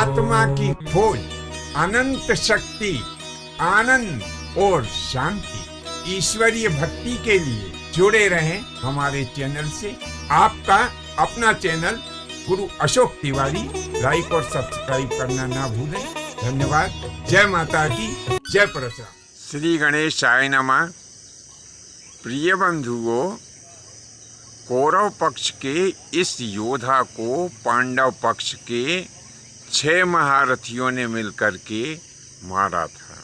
आत्मा की खोज, अनंत शक्ति, आनंद और शांति, ईश्वरीय भक्ति के लिए जुड़े रहें हमारे चैनल से। आपका अपना चैनल गुरु अशोक तिवारी, लाइक और सब्सक्राइब करना ना भूलें। धन्यवाद। जय माता की, जय परशुराम। श्री गणेशाय नमः। प्रिय बंधुओं, कौरव पक्ष के इस योद्धा को पांडव पक्ष के 6 महारथियों ने मिलकर के मारा था।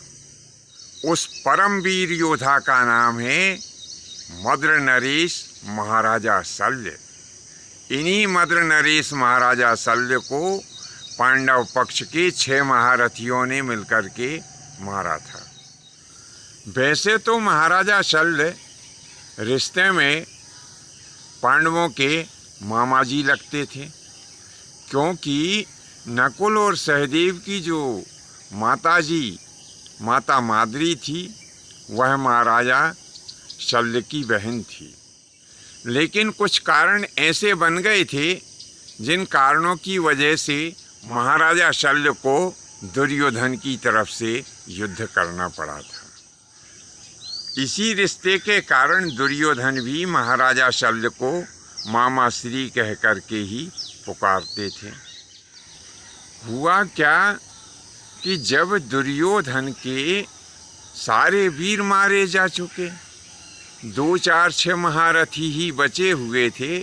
उस परमवीर योद्धा का नाम है मद्र नरेश महाराजा शल्य। इन्हीं मद्र नरेश महाराजा शल्य को पांडव पक्ष के 6 महारथियों ने मिलकर के मारा था। वैसे तो महाराजा शल्य रिश्ते में पांडवों के मामा जी लगते थे, क्योंकि नकुल और सहदेव की जो माता माद्री थी वह महाराजा शल्य की बहन थी। लेकिन कुछ कारण ऐसे बन गए थे जिन कारणों की वजह से महाराजा शल्य को दुर्योधन की तरफ से युद्ध करना पड़ा था। इसी रिश्ते के कारण दुर्योधन भी महाराजा शल्य को मामा श्री कह करके ही पुकारते थे। हुआ क्या कि जब दुर्योधन के सारे वीर मारे जा चुके, 2, 4, 6 महारथी ही बचे हुए थे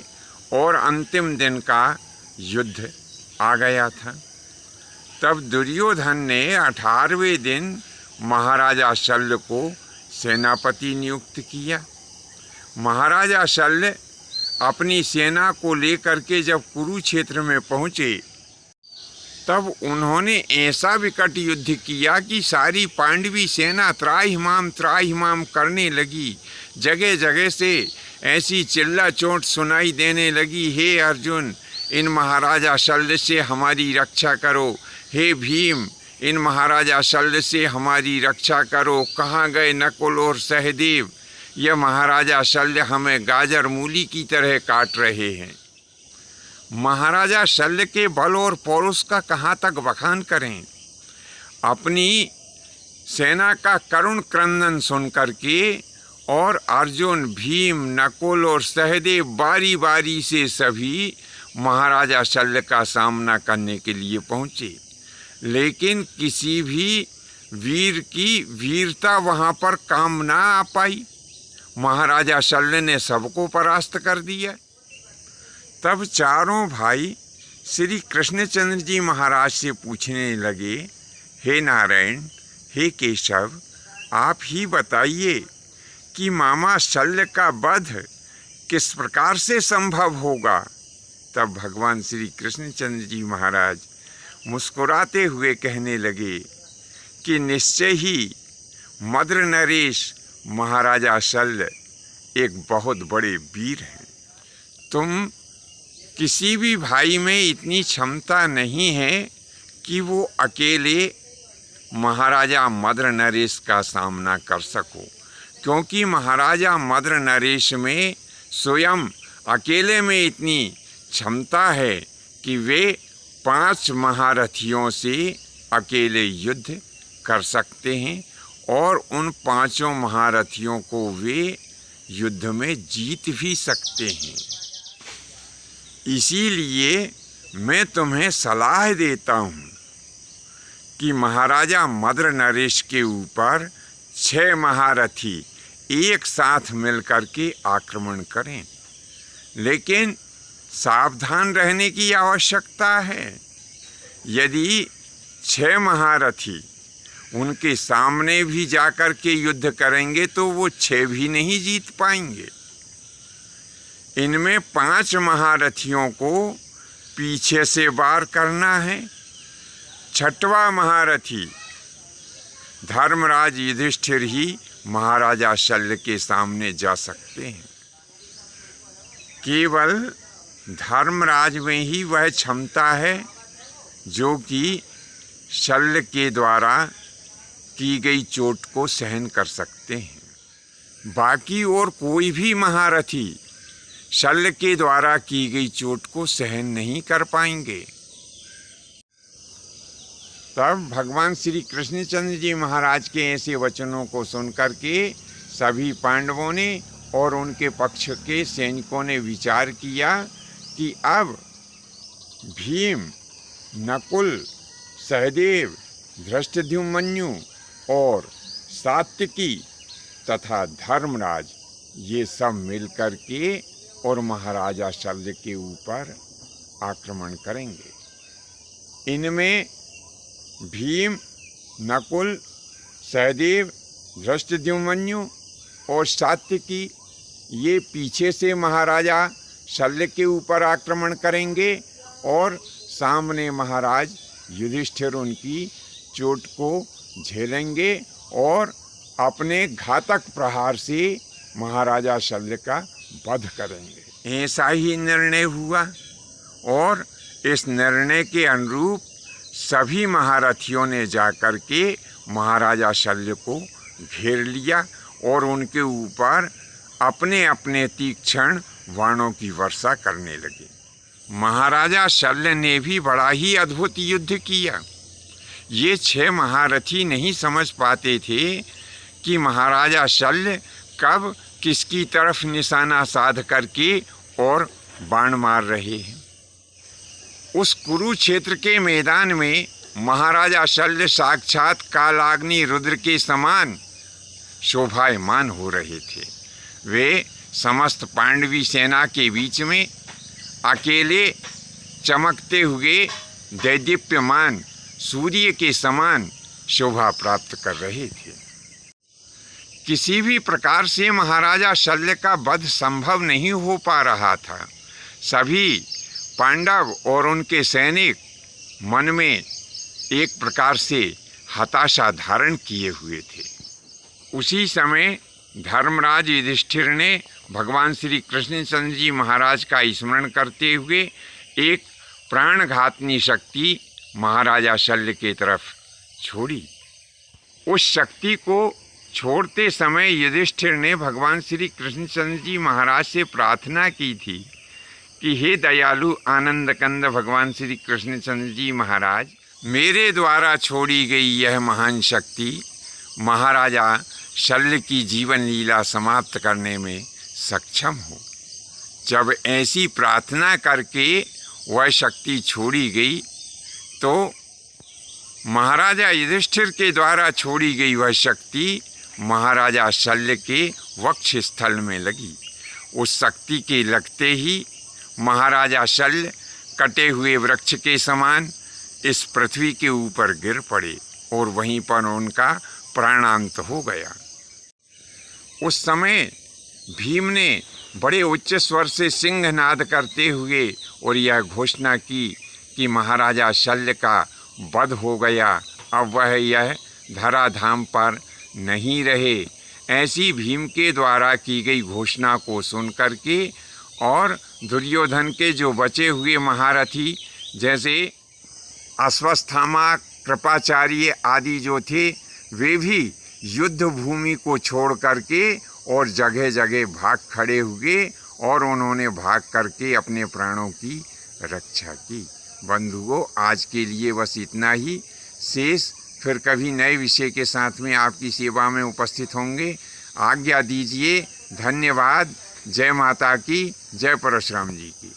और अंतिम दिन का युद्ध आ गया था, तब दुर्योधन ने 18वें दिन महाराजा शल्य को सेनापति नियुक्त किया। महाराजा शल्य अपनी सेना को लेकर के जब कुरुक्षेत्र में पहुँचे, तब उन्होंने ऐसा विकट युद्ध किया कि सारी पांडवी सेना त्राहिमाम करने लगी। जगह जगह से ऐसी चिल्ला चोट सुनाई देने लगी, हे अर्जुन, इन महाराजा शल्य से हमारी रक्षा करो। हे भीम, इन महाराजा शल्य से हमारी रक्षा करो। कहाँ गए नकुल और सहदेव? यह महाराजा शल्य हमें गाजर मूली की तरह काट रहे हैं। महाराजा शल्य के बल और पौरुष का कहाँ तक बखान करें। अपनी सेना का करुण क्रंदन सुन करके और अर्जुन, भीम, नकुल और सहदेव बारी बारी से सभी महाराजा शल्य का सामना करने के लिए पहुँचे, लेकिन किसी भी वीर की वीरता वहाँ पर काम ना आ पाई। महाराजा शल्य ने सबको परास्त कर दिया। तब चारों भाई श्री कृष्णचंद्र जी महाराज से पूछने लगे, हे नारायण, हे केशव, आप ही बताइए कि मामा शल्य का वध किस प्रकार से संभव होगा। तब भगवान श्री कृष्णचंद्र जी महाराज मुस्कुराते हुए कहने लगे कि निश्चय ही मद्र नरेश महाराजा शल्य एक बहुत बड़े वीर हैं। तुम किसी भी भाई में इतनी क्षमता नहीं है कि वो अकेले महाराजा मद्र नरेश का सामना कर सको, क्योंकि महाराजा मद्र नरेश में स्वयं अकेले में इतनी क्षमता है कि वे 5 महारथियों से अकेले युद्ध कर सकते हैं और उन 5 महारथियों को वे युद्ध में जीत भी सकते हैं। इसीलिए मैं तुम्हें सलाह देता हूँ कि महाराजा मद्र नरेश के ऊपर 6 महारथी एक साथ मिलकर के आक्रमण करें, लेकिन सावधान रहने की आवश्यकता है। यदि 6 महारथी उनके सामने भी जाकर के युद्ध करेंगे तो वो 6 भी नहीं जीत पाएंगे। इनमें 5 महारथियों को पीछे से वार करना है। 6वां महारथी धर्मराज युधिष्ठिर ही महाराजा शल्य के सामने जा सकते हैं। केवल धर्मराज में ही वह क्षमता है जो कि शल्य के द्वारा की गई चोट को सहन कर सकते हैं। बाकी और कोई भी महारथी शल्य के द्वारा की गई चोट को सहन नहीं कर पाएंगे। तब भगवान श्री कृष्णचंद्र जी महाराज के ऐसे वचनों को सुनकर के सभी पांडवों ने और उनके पक्ष के सैनिकों ने विचार किया कि अब भीम, नकुल, सहदेव, धृष्टद्युम्न और सात्यकी तथा धर्मराज ये सब मिलकर के और महाराजा शल्य के ऊपर आक्रमण करेंगे। इनमें भीम, नकुल, सहदेव, धृष्टद्युम्न और सात्यकी ये पीछे से महाराजा शल्य के ऊपर आक्रमण करेंगे और सामने महाराज युधिष्ठिर उनकी चोट को झेलेंगे और अपने घातक प्रहार से महाराजा शल्य का वध करेंगे। ऐसा ही निर्णय हुआ और इस निर्णय के अनुरूप सभी महारथियों ने जाकर के महाराजा शल्य को घेर लिया और उनके ऊपर अपने अपने तीक्ष्ण बाणों की वर्षा करने लगे। महाराजा शल्य ने भी बड़ा ही अद्भुत युद्ध किया। ये 6 महारथी नहीं समझ पाते थे कि महाराजा शल्य कब किसकी तरफ निशाना साध करके और बाण मार रहे हैं। उस कुरुक्षेत्र के मैदान में महाराजा शल्य साक्षात कालाग्नि रुद्र के समान शोभायमान हो रहे थे। वे समस्त पांडवी सेना के बीच में अकेले चमकते हुए दैदीप्यमान सूर्य के समान शोभा प्राप्त कर रहे थे। किसी भी प्रकार से महाराजा शल्य का वध संभव नहीं हो पा रहा था। सभी पांडव और उनके सैनिक मन में एक प्रकार से हताशा धारण किए हुए थे। उसी समय धर्मराज युधिष्ठिर ने भगवान श्री कृष्णचंद्र जी महाराज का स्मरण करते हुए एक प्राणघातनी शक्ति महाराजा शल्य की तरफ छोड़ी। उस शक्ति को छोड़ते समय युधिष्ठिर ने भगवान श्री कृष्णचंद्र जी महाराज से प्रार्थना की थी कि हे दयालु आनंद कंद भगवान श्री कृष्णचंद्र जी महाराज, मेरे द्वारा छोड़ी गई यह महान शक्ति महाराजा शल्य की जीवन लीला समाप्त करने में सक्षम हो। जब ऐसी प्रार्थना करके वह शक्ति छोड़ी गई तो महाराजा युधिष्ठिर के द्वारा छोड़ी गई वह शक्ति महाराजा शल्य के वक्ष स्थल में लगी। उस शक्ति के लगते ही महाराजा शल्य कटे हुए वृक्ष के समान इस पृथ्वी के ऊपर गिर पड़े और वहीं पर उनका प्राणांत हो गया। उस समय भीम ने बड़े उच्च स्वर से सिंहनाद करते हुए और यह घोषणा की कि महाराजा शल्य का वध हो गया, अब वह यह धराधाम पर नहीं रहे। ऐसी भीम के द्वारा की गई घोषणा को सुनकर के और दुर्योधन के जो बचे हुए महारथी जैसे अश्वत्थामा, कृपाचार्य आदि जो थे, वे भी युद्ध भूमि को छोड़ करके और जगह जगह भाग खड़े हुए और उन्होंने भाग करके अपने प्राणों की रक्षा की। बंधुओं, आज के लिए बस इतना ही। शेष फिर कभी नए विषय के साथ में आपकी सेवा में उपस्थित होंगे। आज्ञा दीजिए। धन्यवाद। जय माता की, जय परशुराम जी की।